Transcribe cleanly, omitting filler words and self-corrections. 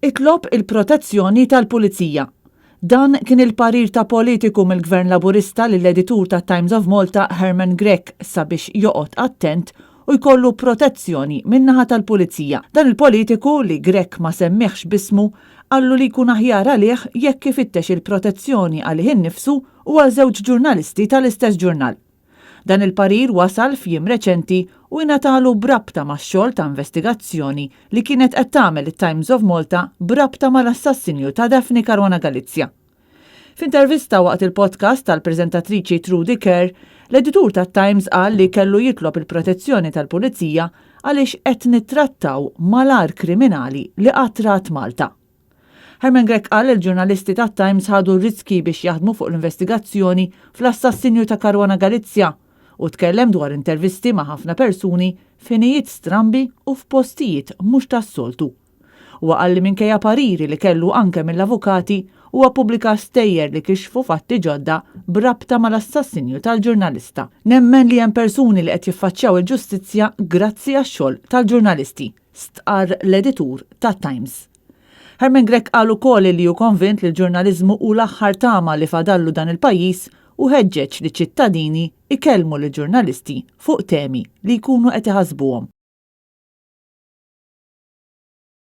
itlob il-protezzjoni tal-Pulizija. Dan kien il-parir ta' politiku mill-Gvern Laburista lill-editur ta' Times of Malta Herman Grech sabiex joqgħod attent u jkollu protezzjoni min-naħa tal-Pulizija. Dan il-politiku li Grech ma semmiħx bismu għallu li jkun aħjar għalih jekk ifittex il-protezzjoni għalih innifsu u għal żewġ ġurnalisti tal-istess ġurnal. Dan il-parir wasal f'jiem reċenti u jingħatalu brabta max-xogħol ta' investigazzjoni li kienet qed tagħmel it-Times of Malta brabta mal-assassinju ta' Daphne Caruana Galizia. F'intervista waqt il-podcast tal-preżentatriċi Trudy Kerr, l-editur tat-Times qal li kellu jitlob il-protezzjoni tal-Pulizija għaliex qed nittrattaw mal-ar kriminali li qattrat Malta. Herman Grech qal il-ġurnalisti tat-Times ħadu riski biex jaħdmu fuq l-investigazzjoni fl-assassinju ta' Caruana Galizia u tkellem dwar intervisti ma' ħafna persuni f'inijiet strambi u f'postijiet mhux tas-soltu. Huwa qal li minkejja pariri li kellu anke mill-avukati huwa ppubblika stejjer li kixfu fatti ġodda brabta mal-assassinju tal-ġurnalista. Nemmen li hemm persuni li qed jiffaċċjaw il-ġustizzja grazzi għax-xogħol tal-ġurnalisti, stqarr l-editur tat-Times. Herman Grech qal ukoll li hu konvint li l-ġurnaliżmu hu l-aħħar tama li fadallu dan il-pajjiż u ħeġġeġ li ċittadini ikellmu lill-ġurnalisti fuq temi li jkunu qed iħassbuhom.